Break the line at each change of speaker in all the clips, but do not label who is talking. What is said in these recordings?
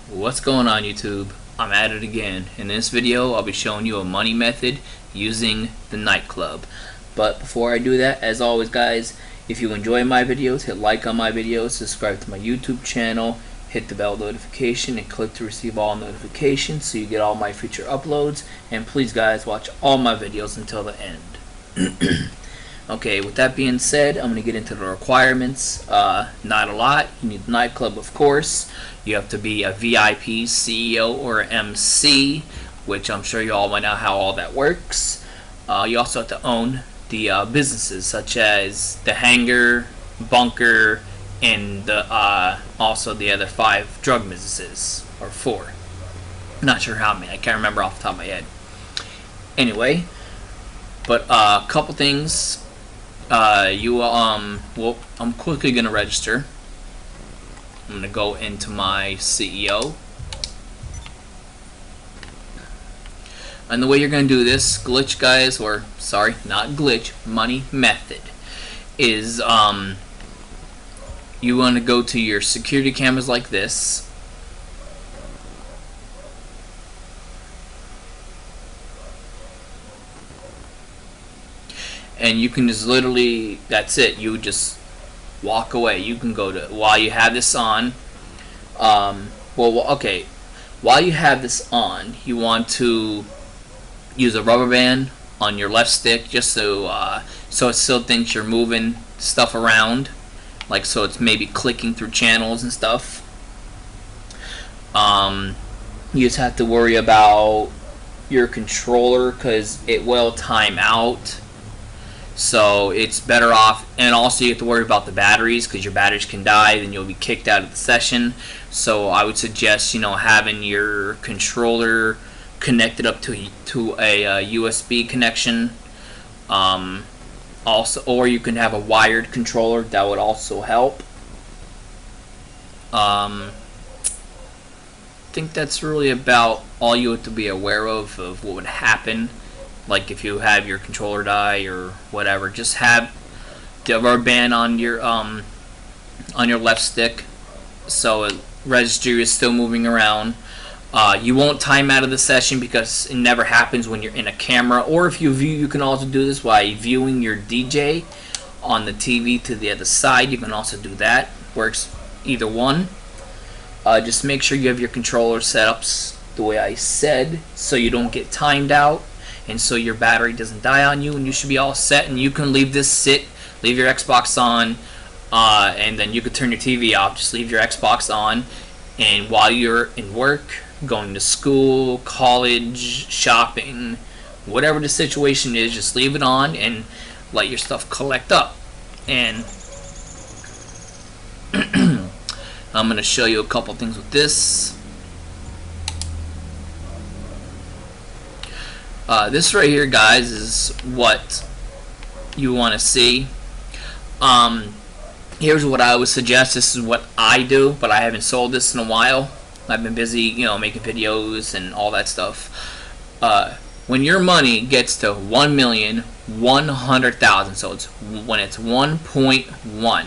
What's going on, YouTube? I'm at it again. In this video I'll be showing you a money method using the Nightclub. But before I do that, as always guys, if you enjoy my videos, hit like on my videos, subscribe to my YouTube channel, hit the bell notification, and click to receive all notifications so you get all my future uploads. And please guys, watch all my videos until the end. Okay, with that being said, I'm going to get into the requirements. Not a lot. You need the Nightclub, of course. You have to be a VIP, CEO, or MC, which I'm sure you all might know how all that works. You also have to own the businesses, such as the Hangar, Bunker, and also the other 5 drug businesses, or 4. Not sure how many. I can't remember off the top of my head. Anyway, but a couple things. Well, I'm quickly gonna register. I'm gonna go into my CEO, and the way you're gonna do this glitch, guys, or sorry, not glitch, money method, is you want to go to your security cameras like this. And you can just literally, that's it, you just walk away. You can go to, while you have this on, okay, while you have this on, you want to use a rubber band on your left stick, just so so it still thinks you're moving stuff around, like so it's maybe clicking through channels and stuff. You just have to worry about your controller because it will time out. So it's better off, and also you have to worry about the batteries, because your batteries can die, then you'll be kicked out of the session. So I would suggest, you know, having your controller connected up to a USB connection. Also, or you can have a wired controller, that would also help. I think that's really about all you have to be aware of what would happen. Like if you have your controller die or whatever, just have the rubber band on your left stick, so the register is still moving around. You won't time out of the session because it never happens when you're in a camera. Or if you view, you can also do this by viewing your DJ on the TV to the other side. You can also do that. Works either one. Just make sure you have your controller setups the way I said, so you don't get timed out, and so your battery doesn't die on you, and you should be all set. And you can leave this sit, leave your Xbox on, and then you could turn your TV off. Just leave your Xbox on, and while you're in work, going to school, college, shopping, whatever the situation is, just leave it on and let your stuff collect up. And I'm going to show you a couple things with this. This right here, guys, is what you want to see. Here's what I would suggest. This is what I do, but I haven't sold this in a while. I've been busy, you know, making videos and all that stuff. When your money gets to 1,100,000, so it's when it's 1.1,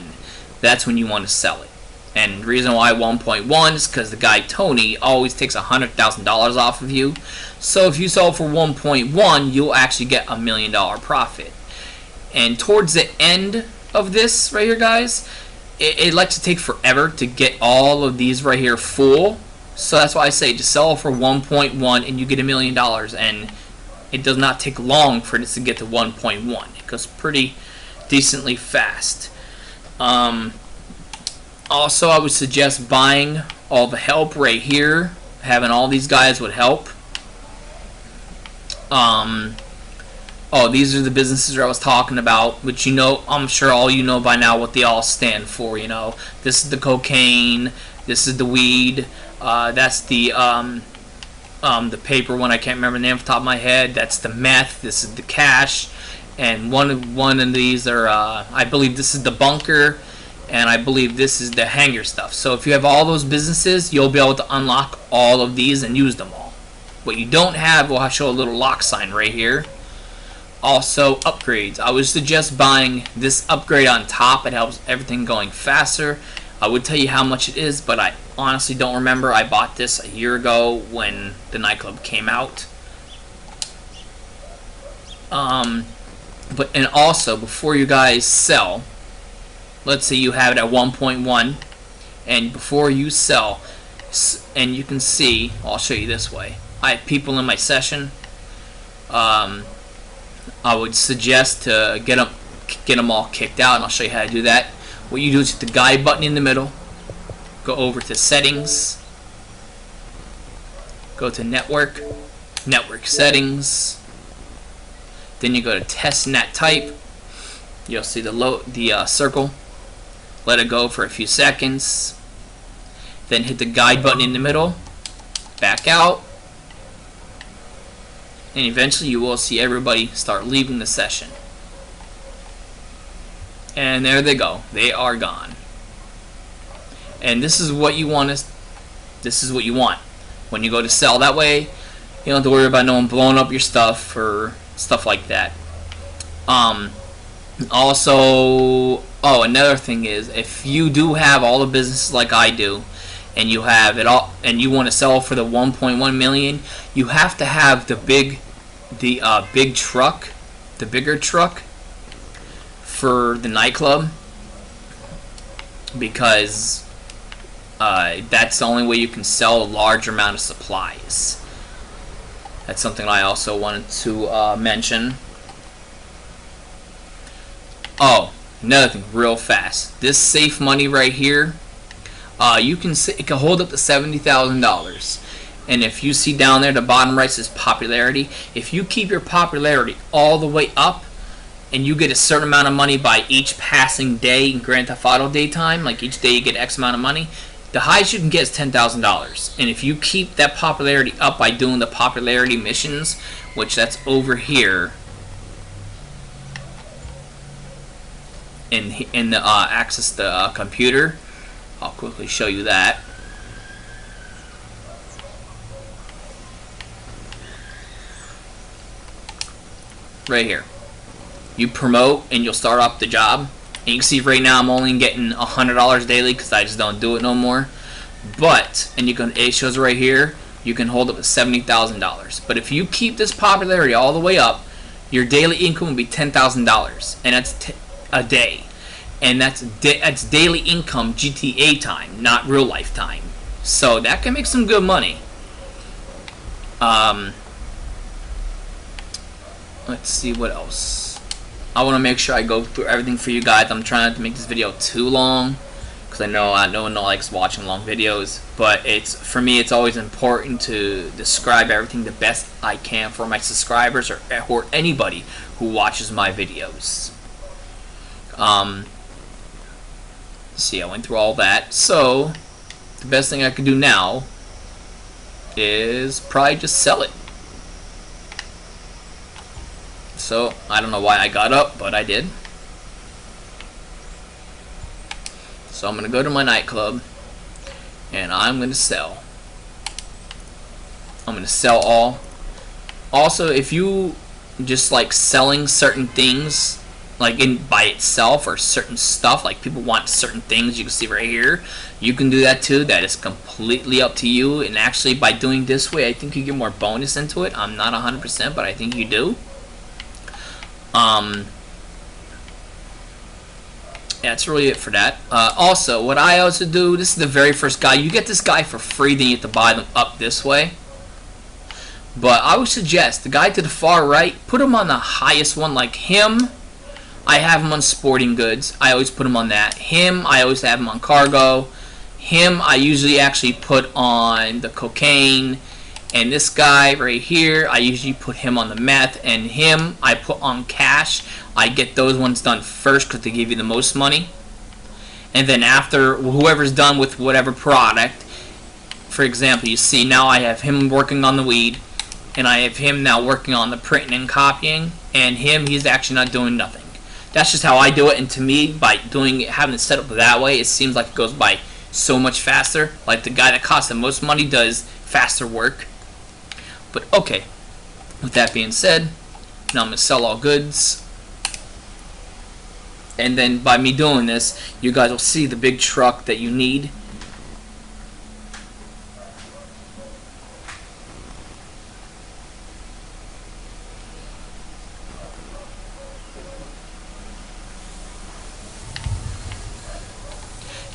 that's when you want to sell it. And the reason why 1.1 is because the guy Tony always takes $100,000 off of you. So if you sell for 1.1, you'll actually get $1 million profit. And towards the end of this right here, guys, it likes to take forever to get all of these right here full. So that's why I say just sell for 1.1 and you get $1 million. And it does not take long for this to get to 1.1. It goes pretty decently fast. Also, I would suggest buying all the help right here. Having all these guys would help. Oh, these are the businesses I was talking about, which, you know, I'm sure all you know by now what they all stand for. You know, this is the cocaine, this is the weed, that's the paper one. I can't remember the name off the top of my head. That's the meth. This is the cash, and one of these are I believe this is the bunker. And I believe this is the Hangar stuff. So if you have all those businesses, you'll be able to unlock all of these and use them all. What you don't have will show a little lock sign right here. Also, upgrades. I would suggest buying this upgrade on top. It helps everything going faster. I would tell you how much it is, but I honestly don't remember. I bought this a year ago when the Nightclub came out. And also, before you guys sell, let's say you have it at 1.1, and before you sell, and you can see, I'll show you this way. I have people in my session. I would suggest to get them all kicked out, and I'll show you how to do that. What you do is hit the guide button in the middle, go over to settings, go to network settings, then you go to test net type. You'll see the circle. Let it go for a few seconds, then hit the guide button in the middle, back out, and eventually you will see everybody start leaving the session. And there they go. They are gone. And this is what you want. This is what you want when you go to sell. That way, you don't have to worry about no one blowing up your stuff or stuff like that. Also, another thing is, if you do have all the businesses like I do, and you have it all, and you want to sell for the 1.1 million, you have to have the big truck, the bigger truck for the Nightclub, because that's the only way you can sell a large amount of supplies. That's something I also wanted to mention. Oh, another thing, real fast. This safe money right here, it can hold up to $70,000. And if you see down there, the bottom right says popularity. If you keep your popularity all the way up, and you get a certain amount of money by each passing day in Grand Theft Auto daytime, like each day you get X amount of money, the highest you can get is $10,000. And if you keep that popularity up by doing the popularity missions, which that's over here in the access the computer, I'll quickly show you that. Right here. You promote and you'll start off the job. And you can see right now I'm only getting $100 daily because I just don't do it no more. But, and it shows right here, you can hold up to $70,000. But if you keep this popularity all the way up, your daily income will be $10,000, and that's a day. And that's daily income GTA time, not real life time. So that can make some good money. Let's see what else. I want to make sure I go through everything for you guys. I'm trying not to make this video too long, because I know no one likes watching long videos. But for me, it's always important to describe everything the best I can for my subscribers or anybody who watches my videos. See, I went through all that. So the best thing I can do now is probably just sell it. So, I don't know why I got up, but I did. So I'm going to go to my Nightclub, and I'm going to sell. I'm going to sell all. Also, if you just like selling certain things, like by itself, or certain stuff, like people want certain things, you can see right here, you can do that too. That is completely up to you. And actually, by doing this way, I think you get more bonus into it. I'm not 100%, but I think you do. Yeah, that's really it for that. Also, what I also do, this is the very first guy. You get this guy for free, then you have to buy them up this way. But I would suggest the guy to the far right, put him on the highest one, like him. I have him on sporting goods. I always put him on that. Him, I always have him on cargo. Him, I usually actually put on the cocaine. And this guy right here, I usually put him on the meth. And him, I put on cash. I get those ones done first because they give you the most money. And then after, whoever's done with whatever product, for example, you see now I have him working on the weed. And I have him now working on the printing and copying. And him, he's actually not doing nothing. That's just how I do it. And to me, by doing it, having it set up that way, it seems like it goes by so much faster. Like the guy that costs the most money does faster work. But okay, with that being said, now I'm going to sell all goods. And then by me doing this, you guys will see the big truck that you need.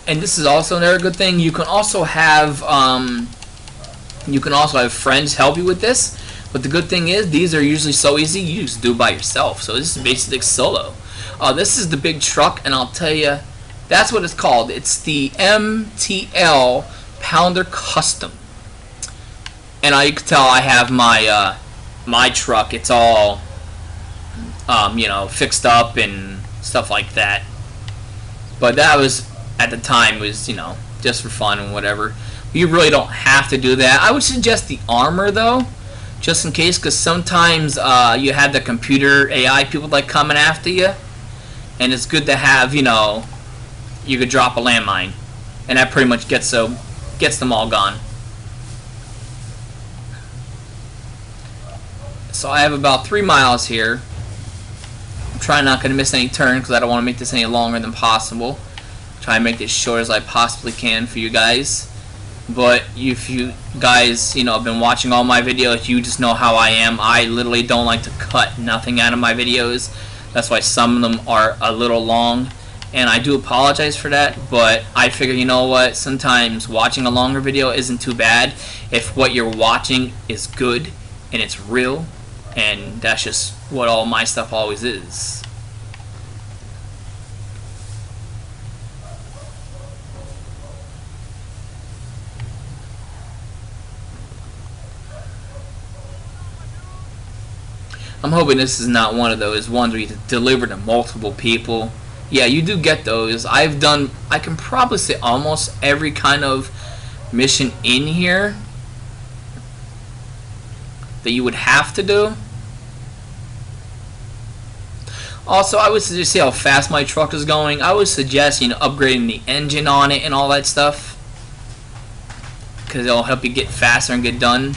And this is also another good thing. You can also have friends help you with this. But the good thing is, these are usually so easy, you just do it by yourself. So this is basically solo. This is the big truck, and I'll tell you, that's what it's called. It's the MTL Pounder Custom. And you can tell I have my my truck. It's all you know, fixed up and stuff like that. But that was, at the time, was, you know, just for fun and whatever. You really don't have to do that. I would suggest the armor though, just in case, because sometimes you have the computer AI people like coming after you, and it's good to have, you know, you could drop a landmine, and that pretty much gets them all gone. So I have about 3 miles here. I'm trying not going to miss any turns because I don't want to make this any longer than possible. Try and make this short as I possibly can for you guys. But if you guys, you know, have been watching all my videos, you just know how I am. I literally don't like to cut nothing out of my videos. That's why some of them are a little long, and I do apologize for that. But I figure, you know what, sometimes watching a longer video isn't too bad if what you're watching is good and it's real, and that's just what all my stuff always is. I'm hoping this is not one of those ones where you deliver to multiple people. Yeah, you do get those. I can probably say almost every kind of mission in here that you would have to do. Also, I would suggest, see how fast my truck is going. I would suggest, you know, upgrading the engine on it and all that stuff, because it'll help you get faster and get done.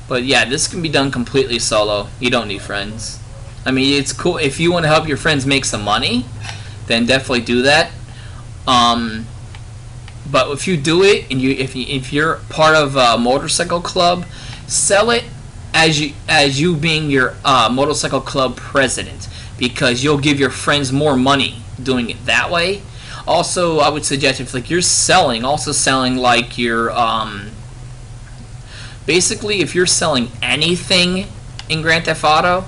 But yeah, this can be done completely solo. You don't need friends. I mean, it's cool if you want to help your friends make some money, then definitely do that. But if you do it, and if you're part of a motorcycle club, sell it as you being your motorcycle club president, because you'll give your friends more money doing it that way. Also, I would suggest, if like you're selling, also selling like your basically, if you're selling anything in Grand Theft Auto,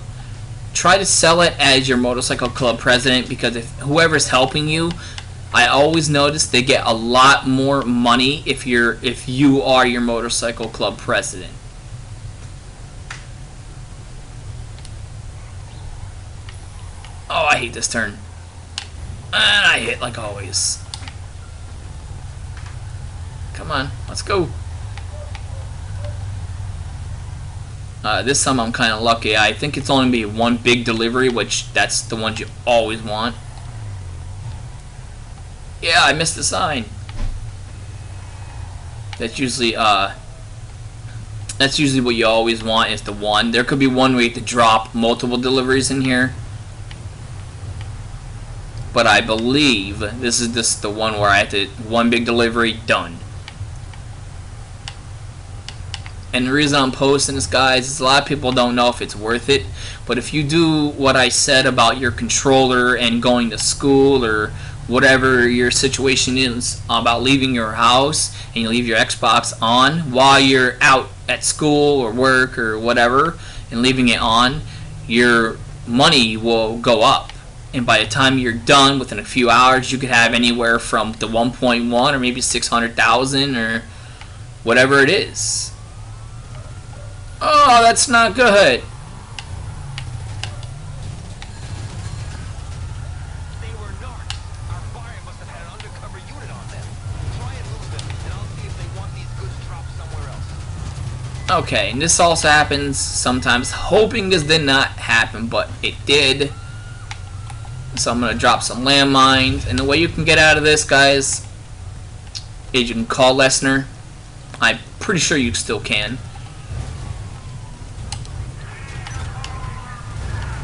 try to sell it as your motorcycle club president, because if whoever's helping you, I always notice they get a lot more money if you are your motorcycle club president. Oh, I hate this turn. And I hit like always. Come on, let's go. This time I'm kind of lucky. I think it's only be one big delivery, which that's the ones you always want. Yeah, I missed the sign. That's usually what you always want, is the one. There could be one way to drop multiple deliveries in here, but I believe this is just the one where I have to one big delivery done. And the reason I'm posting this, guys, is a lot of people don't know if it's worth it. But if you do what I said about your controller and going to school, or whatever your situation is about leaving your house, and you leave your Xbox on while you're out at school or work or whatever, and leaving it on, your money will go up. And by the time you're done, within a few hours, you could have anywhere from the 1.1 or maybe 600,000 or whatever it is. Oh, that's not good.
They were narcs. Our fire must have had an undercover unit on them. Try and lose them, and I'll see if they want these goods dropped somewhere else.
Okay, and this also happens sometimes. Hoping this did not happen, but it did. So I'm going to drop some landmines. And the way you can get out of this, guys, is you can call Lesnar. I'm pretty sure you still can.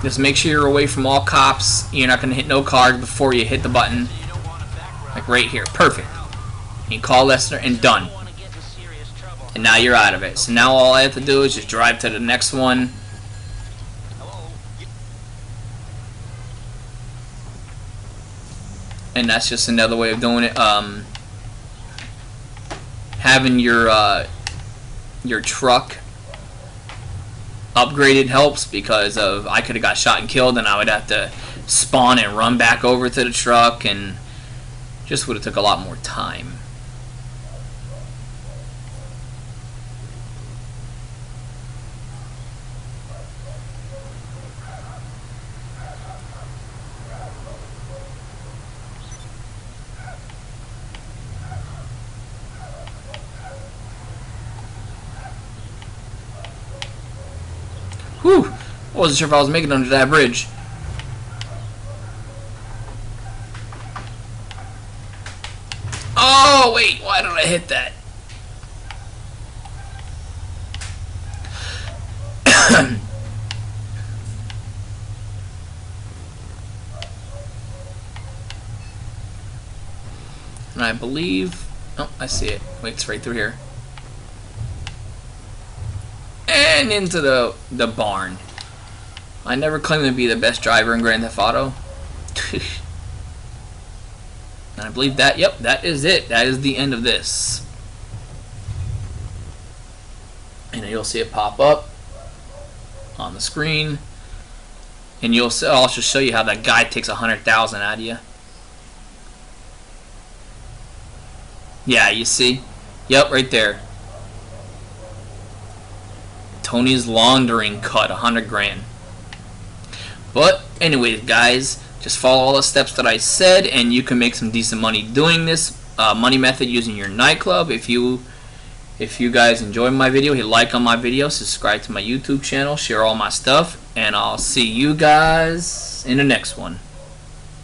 Just make sure you're away from all cops. You're not going to hit no cars before you hit the button. Like right here. Perfect. You call Lester and done. And now you're out of it. So now all I have to do is just drive to the next one. And that's just another way of doing it. Having your truck upgraded helps, because of I could have got shot and killed and I would have to spawn and run back over to the truck, and just would have took a lot more time. Whew! I wasn't sure if I was making it under that bridge. Oh, wait, why did I hit that? And I believe... Oh, I see it. Wait, it's right through here. And into the barn. I never claimed to be the best driver in Grand Theft Auto. And I believe that, yep, that is it. That is the end of this. And you'll see it pop up on the screen. And you'll see, I'll just show you how that guy takes 100,000 out of you. Yeah, you see? Yep, right there. Tony's laundering cut 100 grand. But anyways, guys, just follow all the steps that I said, and you can make some decent money doing this money method using your Nightclub. If you guys enjoy my video, hit like on my video, subscribe to my YouTube channel, share all my stuff, and I'll see you guys in the next one.